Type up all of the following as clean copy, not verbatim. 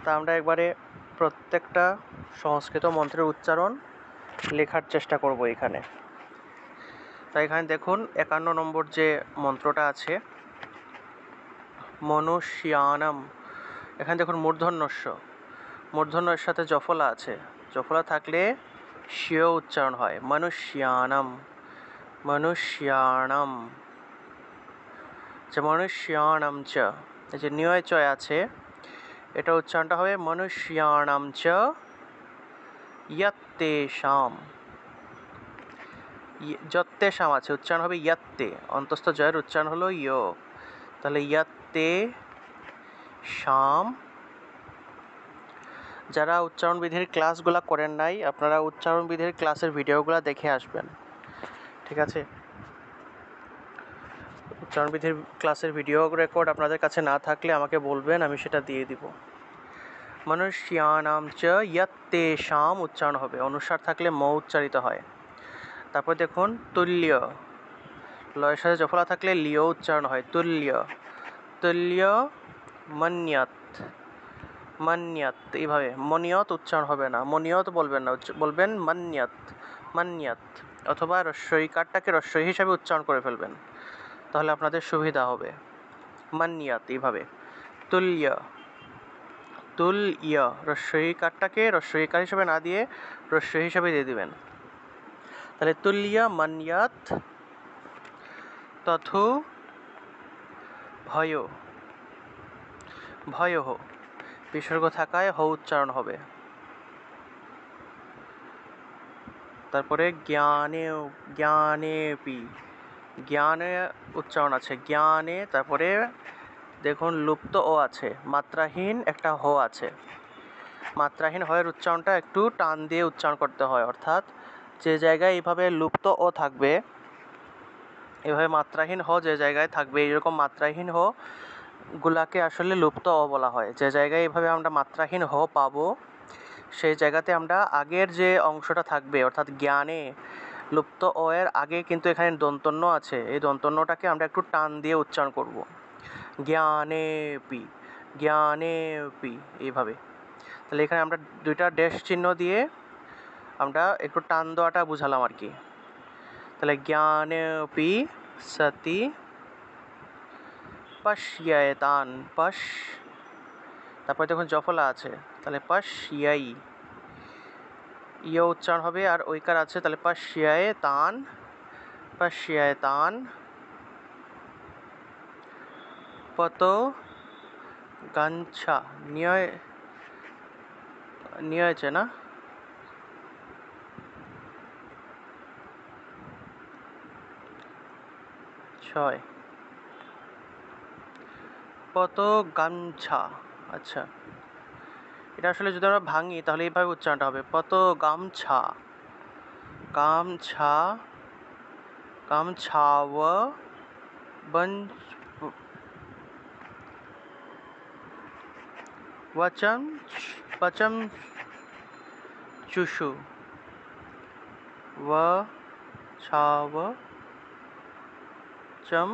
তা আমরা একবারে প্রত্যেকটা সংস্কৃত মন্ত্রের উচ্চারণ লেখার চেষ্টা করব এখানে। তাই এখানে দেখুন 51 নম্বর যে মন্ত্রটা আছে মনুষ্যানাম, এখানে দেখুন মূর্ধন্যস্য, মূর্ধন্যের সাথে জফলা আছে, জফলা থাকলে শিও উচ্চারণ হয়, মনুষ্যানাম মনুষ্যানাম। যে মনুষ্যানাম চ, এই যে নিয় চয় আছে, এটা উচ্চারণটা হবে মনুষ্যানাম চ ইয়ত্তেষাম, যত্তেষাম আছে, উচ্চারণ হবে ইয়ত্তে, অন্তস্থ জয়ের উচ্চারণ হলো ইয়, তাহলে ইয়ত্তেষাম। যারা উচ্চারণ বিধির ক্লাসগুলো করেন নাই, আপনারা উচ্চারণ বিধির ক্লাসের ভিডিওগুলো দেখে আসবেন, ঠিক আছে? উচ্চারণ বিধির ক্লাসের ভিডিও রেকর্ড আপনাদের কাছে না থাকলে আমাকে বলবেন, আমি সেটা দিয়ে দিব। মনুষ্যানাম চ ইয়ত্তেষাম উচ্চারণ হবে, অনুসার থাকলে ম উচ্চারিত হয়। তারপর দেখুন তুল্য, লয়ের সাথে জফলা থাকলে লিও উচ্চারণ হয়, তুল্য তুল্য মন্যত মন্যত, এইভাবে মনিয়ত উচ্চারণ হবে না, মনিয়ত বলবেন না, বলবেন মন্যত মন্যত, অথবা রস্বইকারটাকে রস্বই হিসাবে উচ্চারণ করে ফেলবেন, তাহলে আপনাদের সুবিধা হবে। মন্যত এইভাবে, তুল্য তুল্য, রস্বইকারটাকে রস্বইকার হিসাবে না দিয়ে রস্বই হিসাবে দিয়ে দিবেন, তাহলে তুল্য মন্যত তথু ভয়, ভয়হ বিসর্গ থাকায় হ উচ্চারণ হবে। তারপরে জ্ঞানে, জ্ঞানেপি, জ্ঞানে উচ্চারণ আছে, জ্ঞানে, তারপরে দেখুন লুপ্ত ও আছে, মাত্রাহীন একটা হ আছে, মাত্রাহীন হয়ের উচ্চারণটা একটু টান দিয়ে উচ্চারণ করতে হয়, অর্থাৎ যে জায়গায় এইভাবে লুপ্ত ও থাকবে, এভাবে মাত্রাহীন হ যে জায়গায় থাকবে, এইরকম মাত্রাহীন হ গুলাকে আসলে লুপ্ত অ বলা হয়। যে জায়গায় এইভাবে আমরা মাত্রাহীন হ পাবো, সেই জায়গাতে আমরা আগের যে অংশটা থাকবে, অর্থাৎ জ্ঞানে লুপ্ত অ এর আগে কিন্তু এখানে দন্তন্য আছে, এই দন্তন্যটাকে আমরা একটু টান দিয়ে উচ্চারণ করব, জ্ঞানেপি জ্ঞানেপি এইভাবে। তাহলে এখানে আমরা দুইটা ড্যাশ চিহ্ন দিয়ে আমরা একটু টান দেওয়াটা বুঝালাম আর কি। তাহলে জ্ঞানেপি সতি পশ্যেতান, পশ, তারপরে দেখুন জফলা আছে, তাহলে পশ্যই, ইয় উচ্চারণ হবে, আর ঐকার আছে, তাহলে পশ্যেতান পশ্যেতান। পত গাঞ্ছা, নিয় নিয় আছে না, ছয়, পত গামছা, আচ্ছা, এটা আসলে যদি আমরা ভাঙি তাহলে এইভাবে উচ্চারণটা হবে, পত গামছা, গামছা গামছাও বন वचम पचम चुषु व छाव चम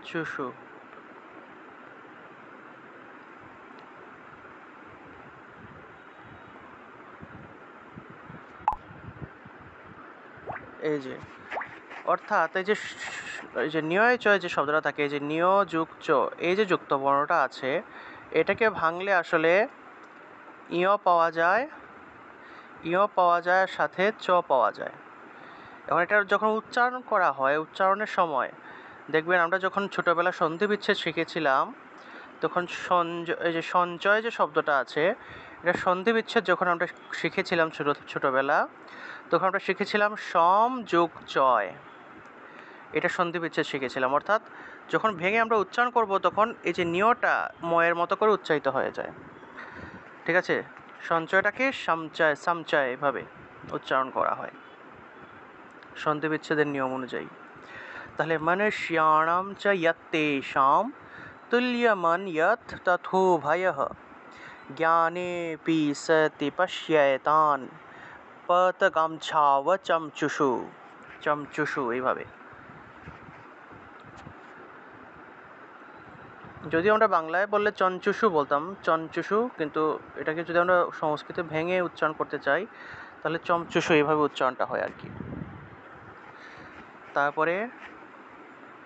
चुषु। এই যে অর্থাৎ এই যে নিয় চয় যে শব্দটা থাকে, এই যে নিয় যুগ চ, এই যে যুক্ত বর্ণটা আছে, এটাকে ভাঙলে আসলে ইয় পাওয়া যায়, ইয় পাওয়া যায়, সাথে চ পাওয়া যায়। এখন এটা যখন উচ্চারণ করা হয়, উচ্চারণের সময় দেখবেন আমরা যখন ছোটোবেলা সন্ধি বিচ্ছেদ শিখেছিলাম, তখন এই যে সঞ্চয় যে শব্দটা আছে, এটা সন্ধি বিচ্ছেদ যখন আমরা শিখেছিলাম ছোটোবেলা, তখন আমরা শিখেছিলাম সম যোগ চয়, এটা সন্ধি বিচ্ছেদ শিখেছিলাম, অর্থাৎ যখন ভেঙে আমরা উচ্চারণ করব তখন এই যে নিয়টা ময়ের মতো করে উচ্চারিত হয়ে যায়, ঠিক আছে? সঞ্চয়টাকে সামচয়, সামচয় এভাবে উচ্চারণ করা হয় সন্ধি বিচ্ছেদের নিয়ম অনুযায়ী। তাহলে মনুষ্যাণাম চ ইয়ত্তেষাম তুল্যমন ইয়ৎ তথোভয়ঃ জ্ঞানেপি সতি পশ্যেতান পতগামছাও চমচুষু, চমচুষু এইভাবে। যদি আমরা বাংলায় বললে চঞ্চুষু বলতাম, চঞ্চুষু, কিন্তু এটাকে যদি আমরা সংস্কৃতে ভেঙে উচ্চারণ করতে চাই তাহলে চমচুষু, এইভাবে উচ্চারণটা হয় আর কি। তারপরে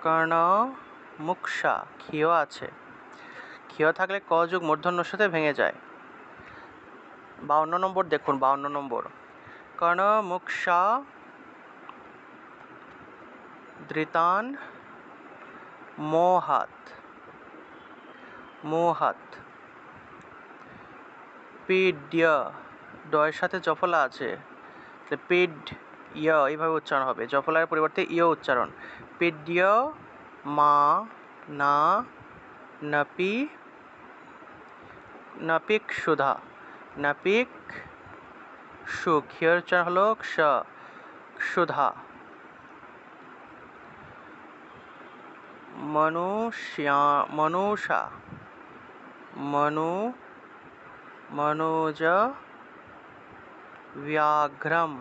কর্ণ মুক্ষা, ক্ষীয় আছে, ক্ষীয় থাকলে ক যোগ মূর্ধন্যর সাথে ভেঙে যায়। 52 নম্বর দেখুন, 52 নম্বর, কর্ণ মুক্ষা ধৃতান মোহাত, মোহাত। পিড্য, ডয়ের সাথে জফলা আছে, পিড ইয় এইভাবে উচ্চারণ হবে, জফলার পরিবর্তে ইয় উচ্চারণ। পিড্য মা না নপি নপিক সুধা, নপিক সু, ক্ষীয় উচ্চারণ হলো ক্ষ, সুধা। মনুষ্যা, মনুষা, মনোজ ব্যাঘ্রম,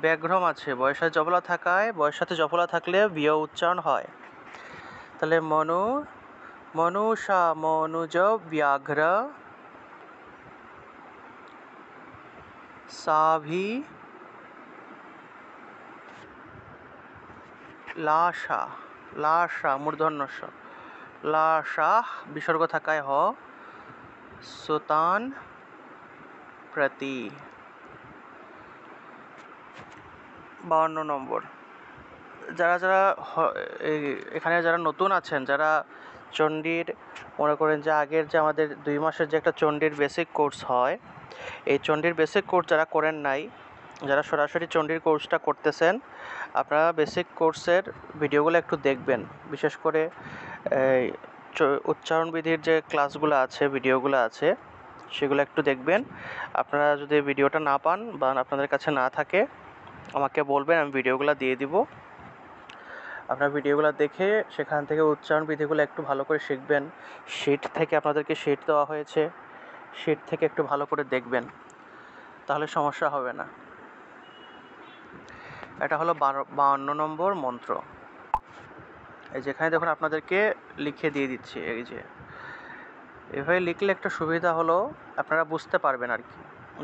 ব্যাঘ্রম আছে, বয়ের সাথে জফলা থাকায়, বয়ের সাথে জফলা থাকলে বিয় উচ্চারণ হয়। তাহলে মনুষা মনুজ ব্যাঘ্র সাভি লাশা, লাশা মূর্ধন্য স, লাশা বিসর্গ থাকায় হ, সুতান প্রতি। 52 নম্বর, যারা যারা এখানে যারা নতুন আছেন, যারা চণ্ডীর, মনে করেন যে আগের যে আমাদের 2 মাসের যে একটা চণ্ডীর বেসিক কোর্স হয়, এই চণ্ডীর বেসিক কোর্স যারা করেন নাই, যারা সরাসরি চণ্ডীর কোর্সটা করতেছেন, আপনারা বেসিক কোর্সের ভিডিওগুলো একটু দেখবেন। বিশেষ করে উচ্চারণবিধির যে ক্লাসগুলো আছে, ভিডিওগুলো আছে, সেগুলো একটু দেখবেন। আপনারা যদি ভিডিওটা না পান বা আপনাদের কাছে না থাকে আমাকে বলবেন, আমি ভিডিওগুলো দিয়ে দিব। আপনারা ভিডিওগুলো দেখে সেখান থেকে উচ্চারণ বিধিগুলো একটু ভালো করে শিখবেন। শিট থেকে আপনাদেরকে শিট দেওয়া হয়েছে, শিট থেকে একটু ভালো করে দেখবেন, তাহলে সমস্যা হবে না। এটা হলো 52 নম্বর মন্ত্র। এই যেখানে দেখুন আপনাদেরকে লিখে দিয়ে দিচ্ছি, এই যে এভাবে লিখলে একটা সুবিধা হলো আপনারা বুঝতে পারবেন আর কি,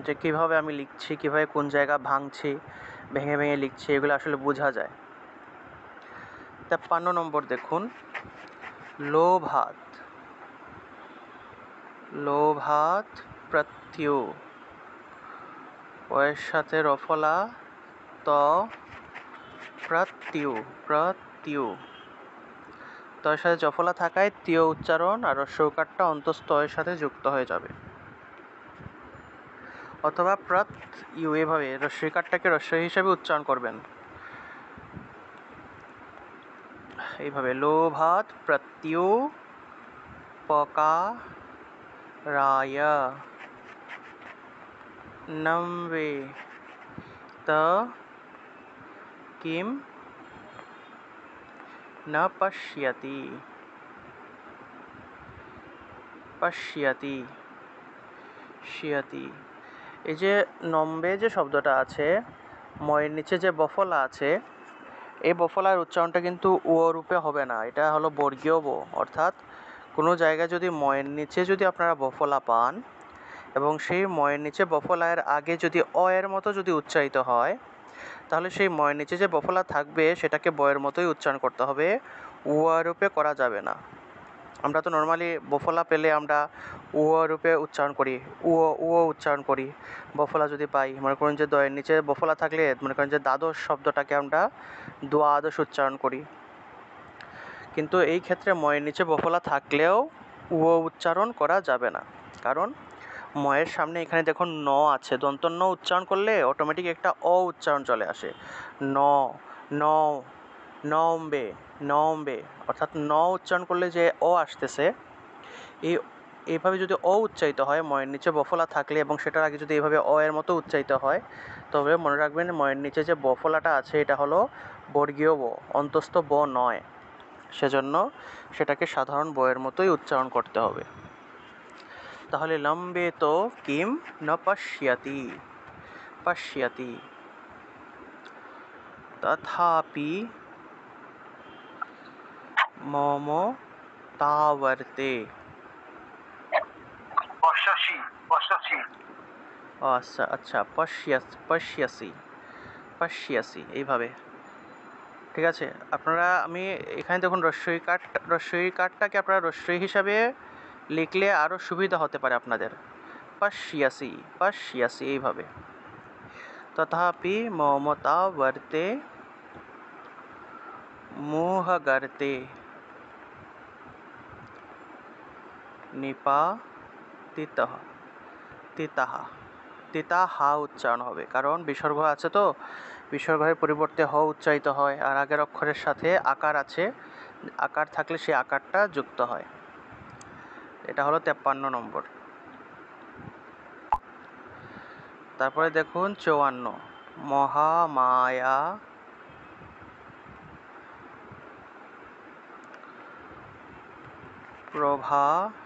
যে কীভাবে আমি লিখছি, কীভাবে কোন জায়গা ভাঙছি, ভেঙে ভেঙে লিখছি, এগুলো আসলে বোঝা যায়। 53 নম্বর দেখুন, লোভাত, লোভাত প্রত্যু, ওয়ের সাথে রফলা ত, প্রত্যু, প্রত্যু, তয়ের সাথে জফলা থাকায় তীয় উচ্চারণ আর রস্যকারটা অন্তস্থ এর সাথে যুক্ত হয়ে যাবে, অথবা প্রত্যু, এভাবে রস্যকারটাকে রস্য হিসেবে উচ্চারণ করবেন, এইভাবে লোভাত প্রত্যু পকারায় নমবে ত কিম ন পশ্যতি, পশ্যতি, শিয়তি। এই যে নম্বে যে শব্দটা আছে, ময়ের নিচে যে বফলা আছে, এই বফলার উচ্চারণটা কিন্তু ও রূপে হবে না, এটা হলো বর্গীয় ব। অর্থাৎ কোনো জায়গায় যদি ময়ের নিচে যদি আপনারা বফলা পান এবং সেই ময়ের নিচে বফলার আগে যদি অ এর মতো যদি উচ্চারিত হয়, তাহলে সেই ময়ের নিচে যে বফলা থাকবে সেটাকে বয়ের মতোই উচ্চারণ করতে হবে, উ রূপে করা যাবে না। আমরা তো নর্মালি বফলা পেলে আমরা উ রূপে উচ্চারণ করি, উ উচ্চারণ করি। বফলা যদি পাই, মনে করুন যে দয়ের নিচে বফলা থাকলে মনে করেন যে দ্বাদশ শব্দটাকে আমরা দ্বাদশ উচ্চারণ করি, কিন্তু এই ক্ষেত্রে ময়ের নিচে বফলা থাকলেও উ উচ্চারণ করা যাবে না, কারণ ময়ের সামনে এখানে দেখুন ন আছে, দন্ত ন উচ্চারণ করলে অটোমেটিক একটা অ উচ্চারণ চলে আসে, ন, ন, নম্বে, নম্বে, অর্থাৎ ন উচ্চারণ করলে যে অ আসতেছে, এইভাবে যদি অ উচ্চারিত হয় ময়ের নিচে বফলা থাকলে এবং সেটার আগে যদি এইভাবে অ এর মতো উচ্চারিত হয়, তবে মনে রাখবেন ময়ের নিচে যে বফলাটা আছে এটা হলো বর্গীয় ব, অন্তস্থ ব নয়, সেজন্য সেটাকে সাধারণ বয়ের মতোই উচ্চারণ করতে হবে। তাহলে লম্বে তো কিম ন পশ্যতি, পশ্যতি, তথাপি মম তাওয়ার্তে। পশ্যাসি পশ্যাসি আচ্ছা আচ্ছা, পশ্যাসি পশ্যাসি এইভাবে। ঠিক আছে, আপনারা আমি এখানে দেখুন রস্যই কাঠটাকে আপনারা রস্যই হিসাবে লিখলে আরও সুবিধা হতে পারে আপনাদের। পশ্যাসি পশ্যাসি এইভাবে। তথাপি মমতা বর্তে মোহ গর্তে নিপাতিতঃ তিতাহ। তিতা হা উচ্চারণ হবে, কারণ বিসর্গ আছে তো, বিসর্গের পরিবর্তে হ উচ্চারিত হয়, আর আগের অক্ষরের সাথে আকার আছে, আকার থাকলে সেই আকারটা যুক্ত হয়। এটা হলো 53 নম্বর। তারপরে দেখুন 54, মহামায়া প্রভাবেণ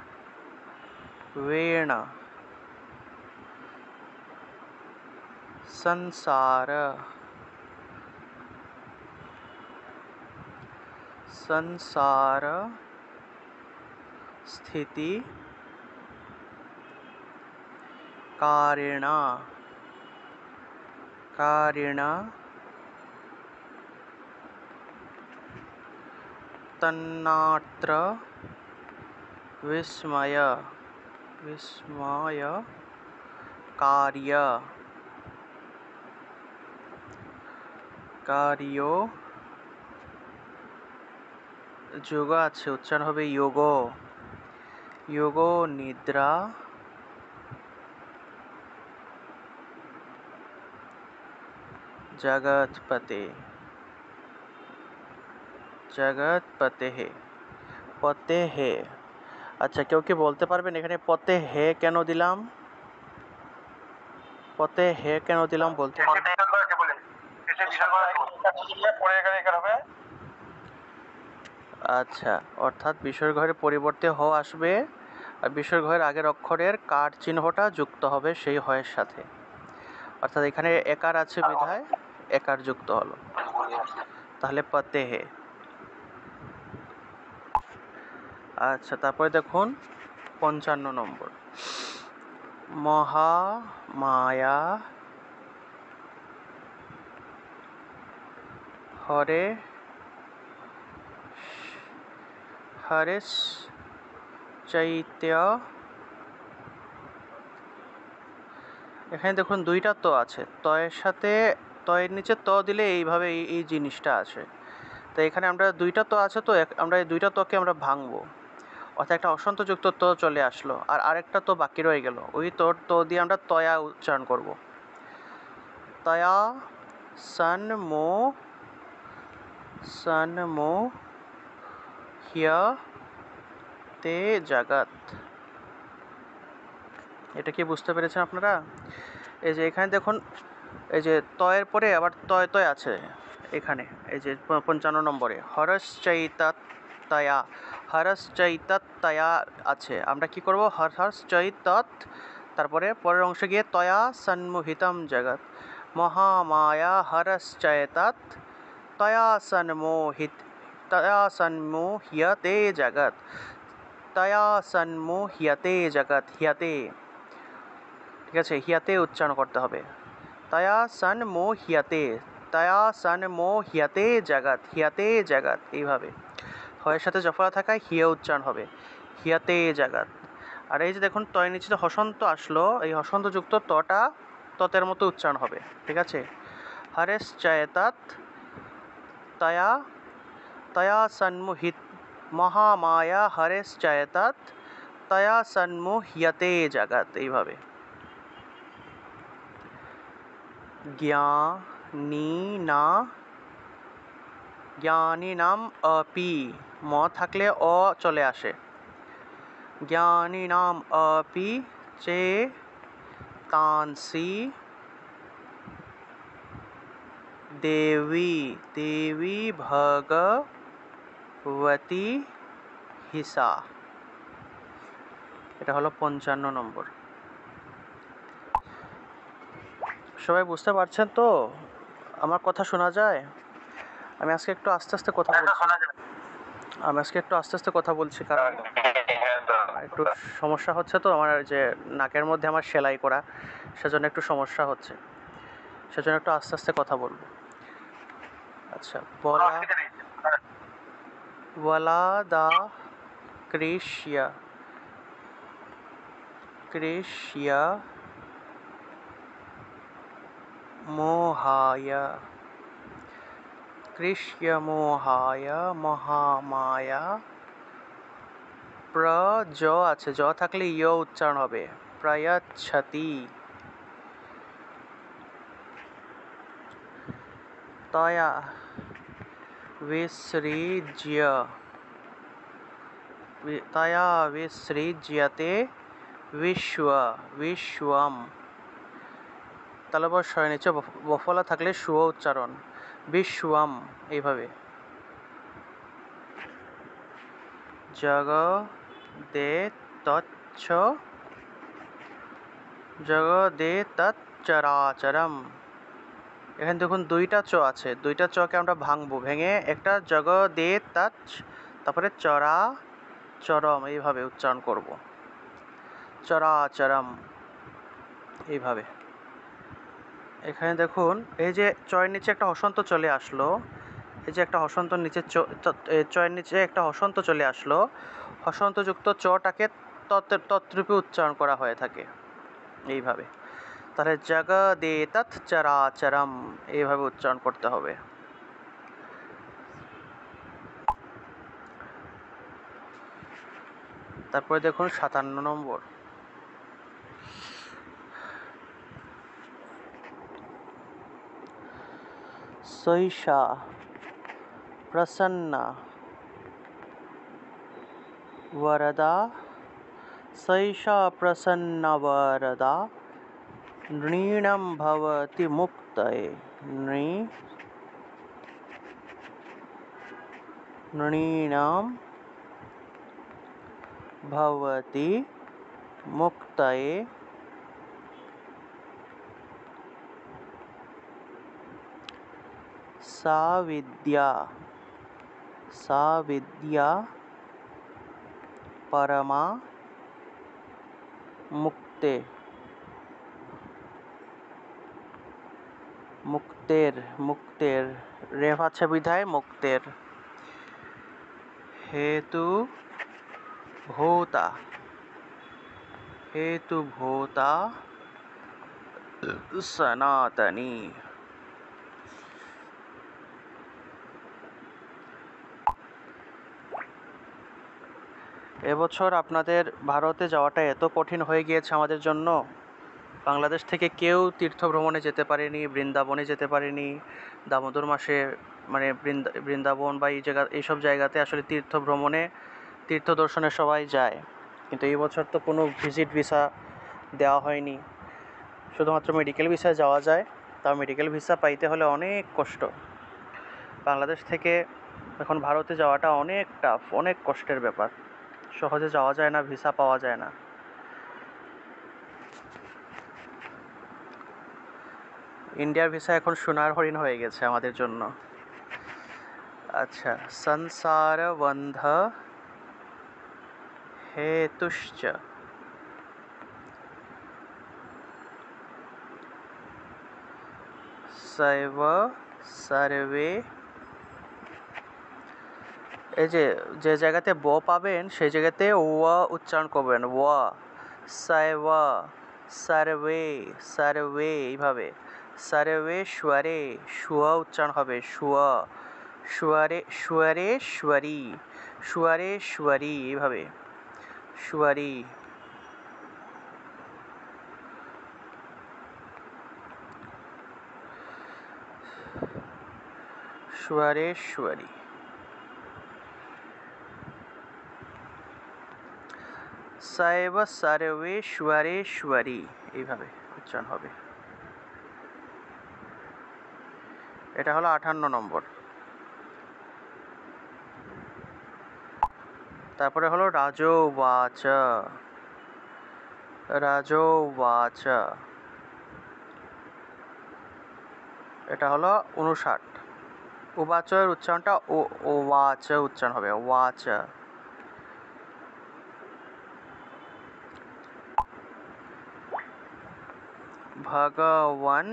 संसार स्थिति कारिण तन्नात्र विस्मय कार्यो যোগ আছে, উচ্চারণ হবে যোগ নিদ্রা জগৎপতে পতে হে। আচ্ছা, কেউ কি বলতে পারবেন এখানে পতে হে কেন দিলাম? পতে হে কেন দিলাম বলতে পারবেন? আচ্ছা, অর্থাৎ বিসর্গের পরিবর্তে হ আসবে, আর বিসর্গের আগের অক্ষরের কার চিহ্নটা যুক্ত হবে সেই হয়ের সাথে, অর্থাৎ এখানে একার আছে বিধায় একার যুক্ত হলো, তাহলে পতে হে। আচ্ছা, তারপরে দেখুন 55 নম্বর, মহামায়া হরেশ চৈত্য। এখানে দেখুন দুইটা ত আছে, তয়ের সাথে তয়ের নিচে ত দিলে এইভাবে এই জিনিসটা আসে। তো এখানে আমরা দুইটা ত আছে, তো আমরা এই দুইটা তকে আমরা ভাঙবো, অর্থাৎ একটা অসন্তযুক্ত ত চলে আসলো, আর আরেকটা তো বাকি রয়ে গেল, ওই তো দিয়ে আমরা তয়া উচ্চারণ করব। তয়া সন্মোহ্যতে জগৎ। এটা কি বুঝতে পেরেছেন আপনারা? এই যে এখানে দেখুন, এই যে তয়ের পরে আবার তয় আছে এখানে, এই যে 55 নম্বরে হরশ্চৈততয়া আছে। আমরা কি করব? হরশ্চৈতত, তারপরে পরের অংশে গিয়ে তয়া সন্মোহিতম জগৎ, মহামায়া হরশ্চৈতত তয়া সন্মোহ্যতে জগৎ, তয়া সন্মোহ্যতে জগৎ, হিয়াতে। ঠিক আছে, হিয়াতে উচ্চারণ করতে হবে, তয়া সন্মোহ্যতে জগৎ, হিয়াতে জগৎ, এইভাবে হয়ের সাথে জফলা থাকায় হিয়া উচ্চারণ হবে, হিয়াতে জগৎ। আর এই যে দেখুন তয়ের নিচে হসন্ত আসলো, এই হসন্তযুক্ত তটা ততের মতো উচ্চারণ হবে। ঠিক আছে, হরেশ্চৈতত তয়া সন্মোহিত, মহামায়া হরেশ্চৈতত তয়া সন্মোহ্যতে জগৎ, এইভাবে। জ্ঞানীনাম অপি, ম থাকলে অ চলে আসে, জ্ঞানীনাম অপি চেতাংসি দেবী ভগবতী হিসা। এটা হলো 55 নম্বর। সবাই বুঝতে পারছেন তো? আমার কথা শোনা যায়? আমি আজকে একটু আস্তে আস্তে কথা বলছি। আমি আজকে একটু আস্তে আস্তে কথা বলছি, কারণ একটু সমস্যা হচ্ছে তো আমার, যে নাকের মধ্যে আমার সেলাই করা, সেজন্য একটু সমস্যা হচ্ছে, সেজন্য একটু আস্তে আস্তে কথা বলবো। আচ্ছা, বলা বলা দা কৃষ্য কৃষ্য মোহায় কৃষ্য মোহায় মহামায়া প্র জ আছে, জ থাকলে ইয় উচ্চারণ হবে, প্রয়চ্ছতি তয়া বিসৃজ্য তয়া বিসৃজ্যতে বিশ্ব বিশ্বম, তালবর স্বরের নিচে বফলা থাকলে সুয় উচ্চারণ, বিশ্বম এইভাবে। জগদে তচ্ছ জগদে তচ্চরাচরম, এখানে দেখুন দুইটা চ আছে, দুইটা চকে আমরা ভাঙবো, ভেঙে একটা জগদে তচ্ছ, তারপরে চরা চরম এইভাবে উচ্চারণ করব, চরাচরম এইভাবে। এখানে দেখুন এই যে চয়ের নিচে একটা হসন্ত চলে আসলো, এই যে একটা হসন্ত নিচে চয়ের নিচে একটা হসন্ত চলে আসলো, হসন্তযুক্ত চটাকে তৎরূপে উচ্চারণ করা হয়ে থাকে এইভাবে। তাহলে জগদে তৎ চরাচরম এইভাবে উচ্চারণ করতে হবে। তারপরে দেখুন 57 নম্বর, সৈষা প্রসন্না वरदा सैषा प्रसन्ना वरदा नृणां भवति मुक्तये नृणां भवति मुक्तये सा विद्या परमा मुक्ते मुक्तेर रेफ আছে বিধায় মুক্তের हेतु भूता सनातनी। এবছর আপনাদের ভারতে যাওয়াটা এত কঠিন হয়ে গিয়েছে আমাদের জন্য, বাংলাদেশ থেকে কেউ তীর্থ ভ্রমণে যেতে পারেনি, বৃন্দাবনে যেতে পারেনি। দামোদর মাসে মানে বৃন্দাবন বা এইসব জায়গাতে আসলে তীর্থ ভ্রমণে, তীর্থ দর্শনে সবাই যায়, কিন্তু এই বছর তো কোনো ভিজিট ভিসা দেওয়া হয়নি, শুধুমাত্র মেডিকেল ভিসায় যাওয়া যায়, তাও মেডিকেল ভিসা পাইতে হলে অনেক কষ্ট। বাংলাদেশ থেকে এখন ভারতে যাওয়াটা অনেক টাফ, অনেক কষ্টের ব্যাপার, সহজে যাওয়া যায় না, ভিসা পাওয়া যায় না। ইন্ডিয়ার ভিসা এখন সোনার হরিণ হয়ে গেছে আমাদের জন্য। আচ্ছা, সংসার বন্ধ হেতুশ্চ সৈব সর্বে, এই যে যে জায়গাতে ব পাবেন সেই জায়গাতে ও উচ্চারণ করবেন, ও সৈব সর্বে সর্বে এইভাবে, সর্বেশ্বরে সুয়া উচ্চারণ হবে, সুয়া সুয়ারেশ্বরী সুয়ারেশ্বরী এইভাবে, সুয়ারি সুয়ারেশ্বরী। সৈব সর্বেশ্বরেশ্বরী এইভাবে উচ্চারণ হবে। এটা হলো 58 নম্বর। তারপরে হলো রাজোবাচ, রাজোবাচ এটা হলো 59। উবাচের উচ্চারণটা ও ওয়াচ উচ্চারণ হবে, ওয়াচ। ভগবান,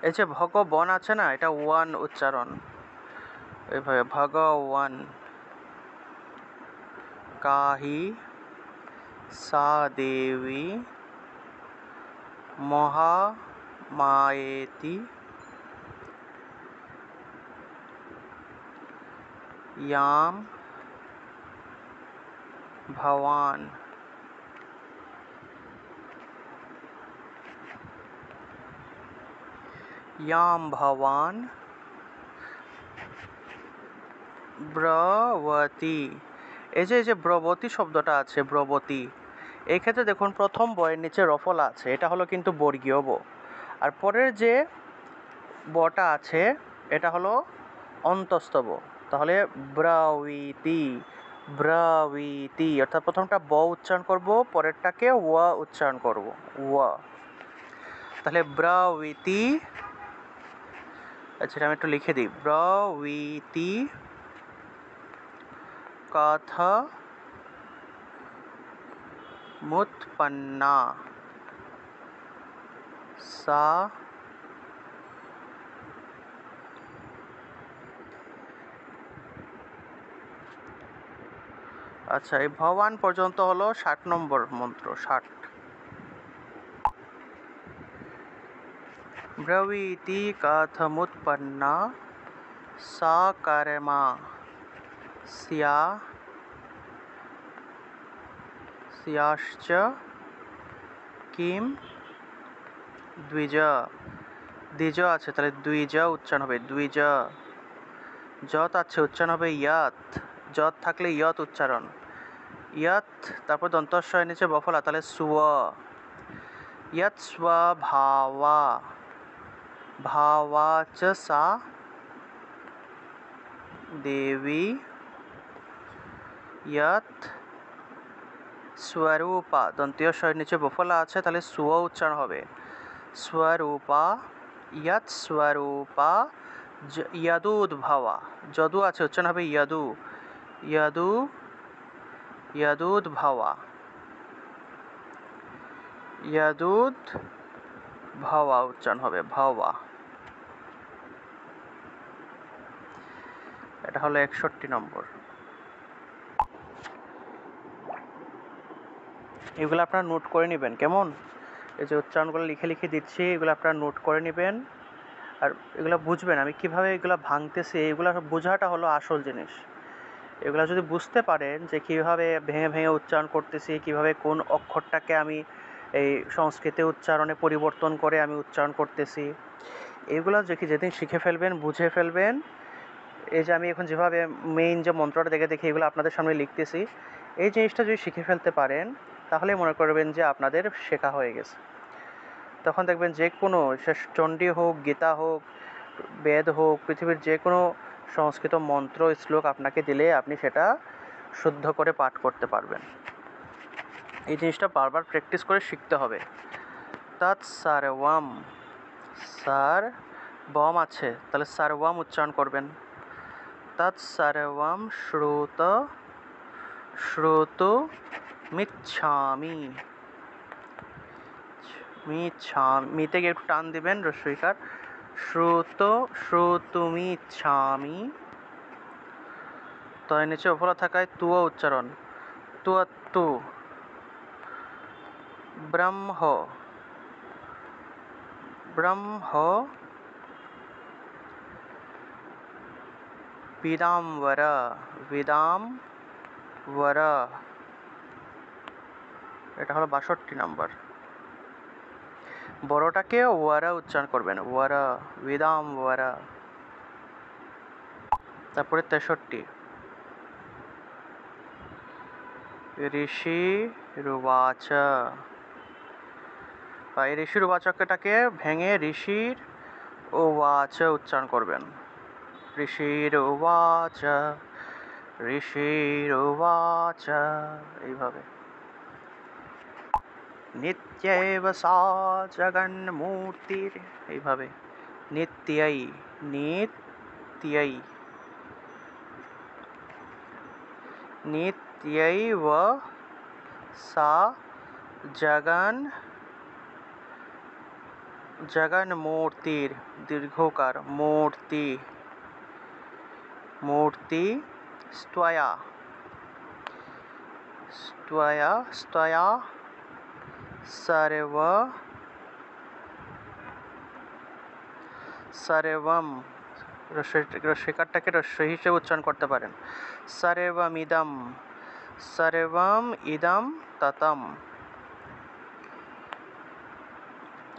এই যে ভগবান আছে না, এটা ওয়ান উচ্চারণ, এইভাবে ভগবান। কাহি সা দেবী মহামায়েতি याम भवान। याम भवान ব্রবতী। এই যে ব্রবতী শব্দটা আছে, ব্রবতী, এই ক্ষেত্রে দেখুন প্রথম বয়ের নিচে রফলা আছে, এটা হলো কিন্তু বর্গীয় ব, আর পরের যে বটা আছে এটা হলো অন্তস্থ ব, তাহলে ব্রবীতি, ব্রবীতি, অর্থাৎ প্রথমটা ব উচ্চারণ করব, পরেরটাকে ওয়া উচ্চারণ করব, ওয়া। তাহলে ব্রবীতি, আচ্ছা আমি একটু লিখে দিই, ব্রবীতি কথमुत्पन्ना सा আচ্ছা এই ভবান পর্যন্ত হলো 60 নম্বর মন্ত্র, 60। ব্রবীতি কথमुत्पन्ना सा कर्मा स्या স্যাশ্চ কিম দ্বিজ। দ্বিজ আছে তাহলে দ্বিজ উচ্চারণ হবে, দ্বিজ। যত আছে উচ্চারণ হবে ইয়াত, যত থাকলে ইয়ত উচ্চারণ, ইয়ত, তারপর দন্তস্বয়ের নিচে বফলা, তাহলে স্ব, ইয়ত স্ব ভাবা, ভাবা চ সা দেবী ইয়ত স্বরূপা, দন্তীয় স্বয়ের নিচে বফলা আছে, তাহলে স্ব উচ্চারণ হবে, স্বরূপা, ইয়ত স্বরূপা যদুদ্ভবা, যদু আছে উচ্চারণ হবে যদু, যদু, যদুদ্ভবা, যদুদ্ভবা উচ্চারণ হবে, ভবা। এটা হলো 61 নম্বর। এগুলো আপনারা নোট করে নেবেন, কেমন? এই যে উচ্চারণগুলো লিখে লিখে দিচ্ছি, এগুলো আপনারা নোট করে নেবেন, আর এগুলো বুঝবেন আমি কিভাবে এগুলো ভাঙতেছি, এগুলো বোঝাটা হলো আসল জিনিস। এগুলো যদি বুঝতে পারেন যে কীভাবে ভেঙে ভেঙে উচ্চারণ করতেছি, কিভাবে কোন অক্ষরটাকে আমি এই সংস্কৃতে উচ্চারণে পরিবর্তন করে আমি উচ্চারণ করতেছি, এগুলো যেদিন শিখে ফেলবেন, বুঝে ফেলবেন, এই যে আমি এখন যেভাবে মেইন যে মন্ত্রটা দেখে দেখে এগুলো আপনাদের সামনে লিখতেছি, এই জিনিসটা যদি শিখে ফেলতে পারেন তাহলে মনে করবেন যে আপনাদের শেখা হয়ে গেছে। তখন দেখবেন যে কোনো, সে চণ্ডী হোক, গীতা হোক, বেদ হোক, পৃথিবীর যে কোনো সংস্কৃত মন্ত্র শ্লোক আপনাকে দিলে আপনি সেটা শুদ্ধ করে পাঠ করতে পারবেন। এই জিনিসটা বারবার প্র্যাকটিস করে শিখতে হবে। তৎ সর্বম, সার বম আছে তাহলে সর্বম উচ্চারণ করবেন, তৎ সর্বম শ্রোতুমিচ্ছামি, মিতে গিয়ে একটু টান দিবেন রস্বইকার, শ্রোতুমিচ্ছামি, তো এর নিচে ওপরে থাকায় তুয়া উচ্চারণ, তুয়াত্তু, ব্রহ্ম, ব্রহ্ম বিদাম্বর, বিদাম্বর, এটা হলো 62 নম্বর। বড়টাকে ওয়ারা উচ্চারণ করবেন, ওয়ারা, বিদাম্বর। তারপরে 63 ঋষি রুবাচ, এই ঋষির উবাচকটাকে ভেঙে ঋষির উবাচ উচ্চারণ করবেন, ঋষির উবাচ, ঋষির উবাচ, এইভাবে। নিত্যৈব সা জগন্মূর্তির, এইভাবে নিত্যই, নিত্যই नित्यै व सा जगन्मूर्तिर् दीर्घकार मूर्ति स्त्वया सर्वम রস্বইকারটাকে রস্বই হিসেবে উচ্চারণ করতে পারেন। সর্বম ইদম ততম।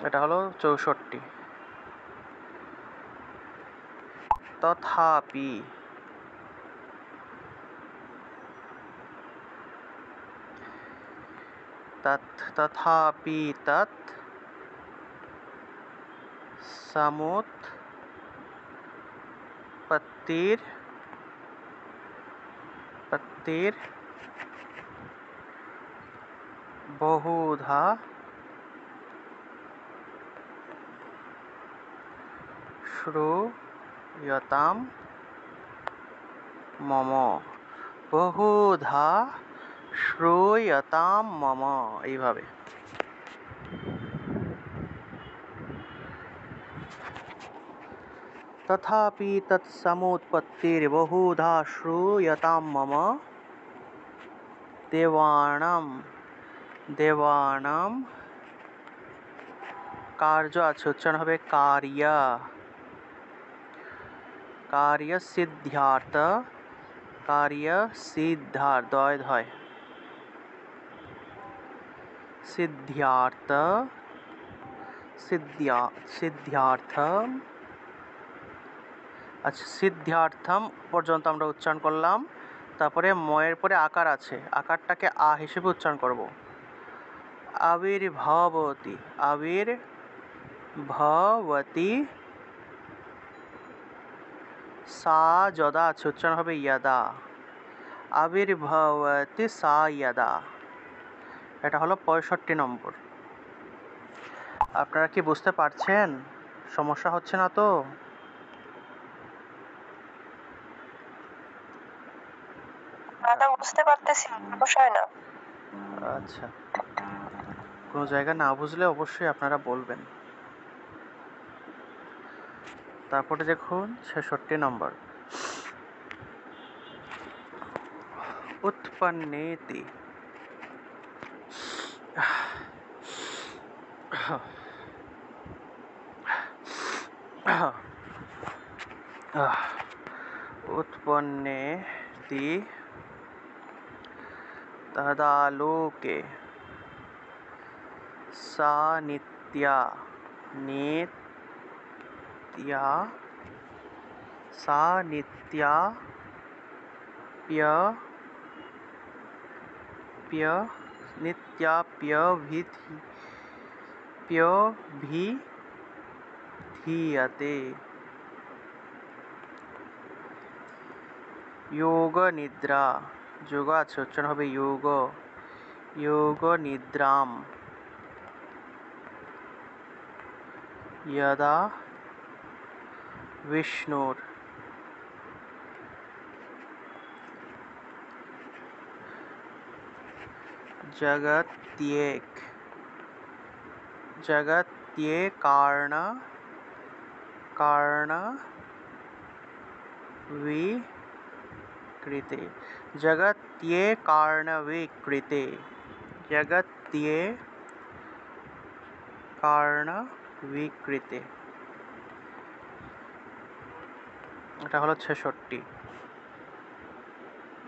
এটা হলো 64। তথাপি তৎ সমুৎপত্তির বহুধা শ্রূয়তাম মম। বহুধা শ্রূয়তাম মম, এইভাবে। তথাপি তৎসমুৎপত্তির বহুধা শ্রূয়তাম মম। দেবানাম কার্য আছে, উচ্চারণ হবে কার্য সিদ্ধার্থ সিদ্ধার্থম। আচ্ছা, সিদ্ধার্থম পর্যন্ত আমরা উচ্চারণ করলাম। তারপরে ময়ের পরে আকার আছে, আকারটাকে আ হিসেবে উচ্চারণ করব। আবির্ভবতি সা যদা আছে, উচ্চারণ হবে ইয়াদা। আবির্ভবতি সা ইয়াদা। এটা হলো 65 নম্বর। আপনারা কি বুঝতে পারছেন? সমস্যা হচ্ছে না তো? বুঝতে পারতেছি, সমস্যা হয় না। আচ্ছা, কোনো জায়গা না বুঝলে অবশ্যই আপনারা বলবেন। তারপরে দেখুন 66 নম্বর। উৎপন্নেতি তদালোকে সা নিত্যা নিত্যাপ্যভিধীয়তে। যোগ নিদ্রা, যোগ আছে, উচ্চারণ হবে যোগ নিদ্রাম যদা বিষ্ণুর জগত্যেকার্ণবিকৃতে। এটা হলো 66।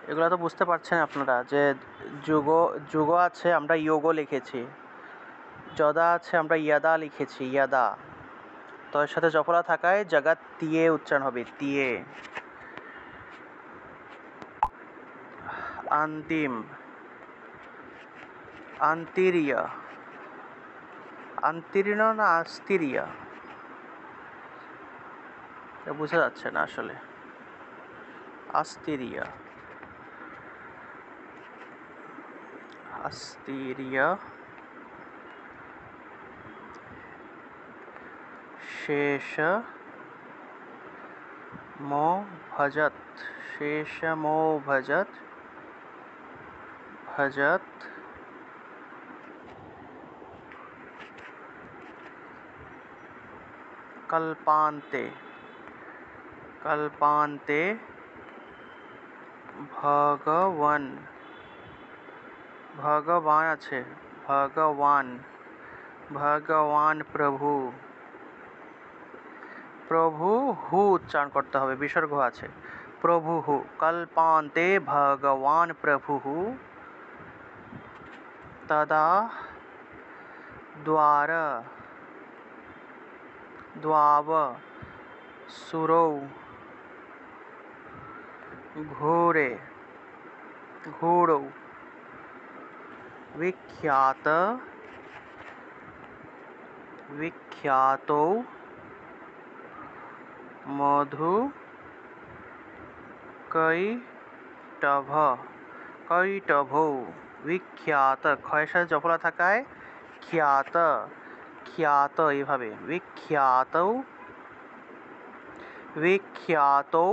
এগুলো তো বুঝতে পারছেন আপনারা যে যুগ আছে, আমরা যোগ লিখেছি। যদা আছে, আমরা ইয়াদা লিখেছি, ইয়াদা। তো এর সাথে জফলা থাকায় জগৎ দিয়ে উচ্চারণ হবে, দিয়ে। অন্তিম, আন্তরিয়া, আন্তরীণ না আস্তিরিয়া, বোঝা যাচ্ছে না আসলে। আস্তিরিয়া, শেষ मो भजत, शेषमो भजत, भजत कल्पान्ते, कल्पान्ते भगवन, भगवान আছে भगवान, ভগবান প্রভু, প্রভু হু উচ্চারণ করতে হবে, বিসর্গ আছে, প্রভু হু, কল্পান্তে ভগবান প্রভু তদা দ্বার, দ্বাব সুরৌ ঘোরে, ঘোরৌ विख्यात, विख्यातौ मधु কৈটভ, কৈটভৌ বিখ্যাত, ক্ষয়ের সাথে জফলা থাকায় খ্যাত, খ্যাত এইভাবে বিখ্যাতৌ, বিখ্যাতৌ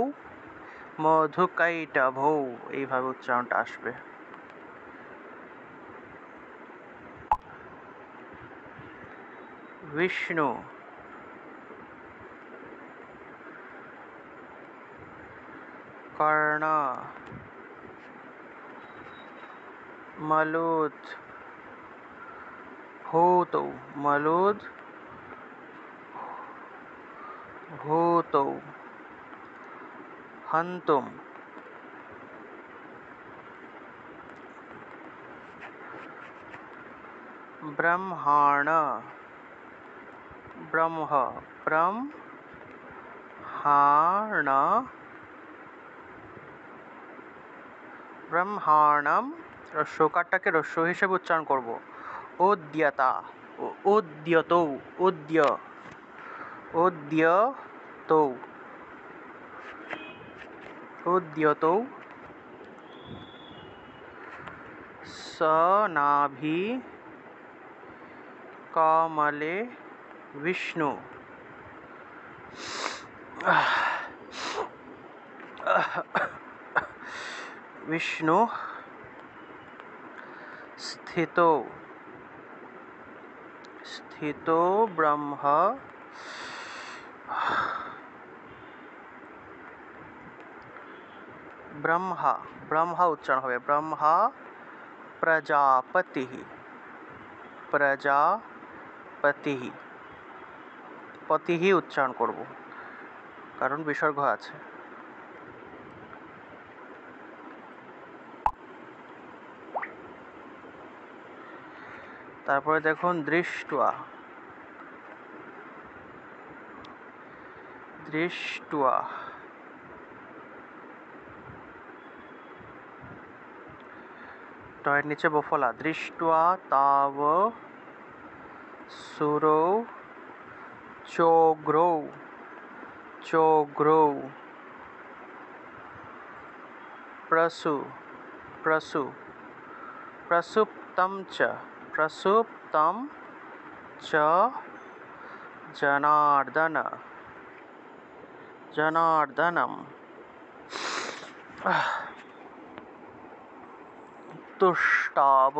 মধুকৈটভৌ এইভাবে উচ্চারণটা আসবে। विष्णु, कर्ण, मलुद, भूतौ, मलुद भूतौ, हन्तुम, ब्रह्माण, ब्रह्म, ब्रह्माण, ব্রহ্মাণম, রস্যকারটাকে রস্য হিসেবে উচ্চারণ করব, উদ্যতা, উদ্যতৌ, উদ্যতৌ, উদ্যতৌ সনাভি কমলে विष्णु, विष्णु स्थितो, स्थितो ब्रह्म, ब्रह्मा, ब्रह्मा उच्चारण হবে ब्रह्मा प्रजापति, प्रजापति, পতিহি উচ্চারণ করব কারণ বিসর্গ আছে। তারপরে দেখুন দৃষ্ট্বা, দৃষ্ট্বা টয়ের নিচে বফলা, দৃষ্ট্বা তাব সুরৌ চোগ্রৌ, চোগ্রৌ प्रसु, प्रसु, प्रसुप्तं च, प्रसुप्तं च जनार्दन, जनार्दनम, তুষ্টাব,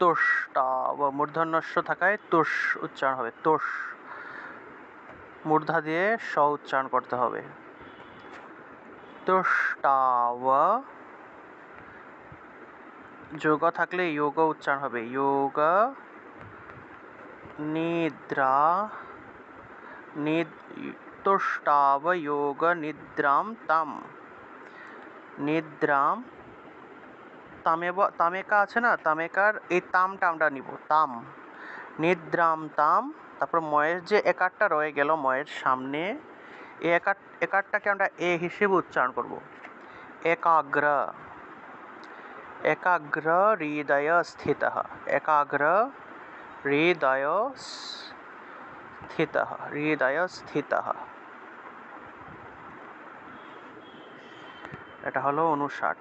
তুষ্টাব মূর্ধন্যস্য থাকায় তুষ উচ্চারণ হবে, তুষ মূর্ধা দিয়ে স উচ্চারণ করতে হবে, তুষ্টাব, যোগ থাকলে যোগ উচ্চারণ হবে, যোগ নিদ্রা, তুষ্টাব যোগ নিদ্রাম তাম, নিদ্রাম, তামেকা আছে না, তামেকার এই তামটা আমরা নিব, তাম, নিদ্রাম তাম, তারপর ময়ের যে একারটা রয়ে গেল ময়ের সামনে, এই একারটাকে আমরা এ হিসেবে উচ্চারণ করব, একাগ্র, একাগ্র হৃদয় স্থিত, একাগ্র হৃদয় স্থিত, হৃদয় স্থিত, এটা হলো 59,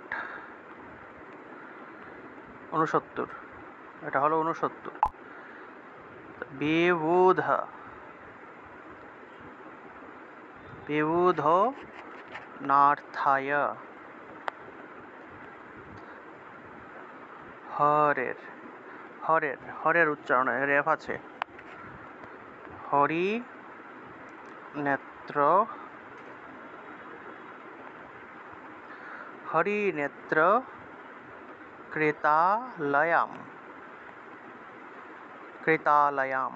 69, এটা হলো 69। বিবুধ, বিবুধনার্থায়। হরের হরের হরের উচ্চারণে রেফ আছে। হরি নেত্র হরিনেত্র কৃতালয়াম কৃতালয়াম।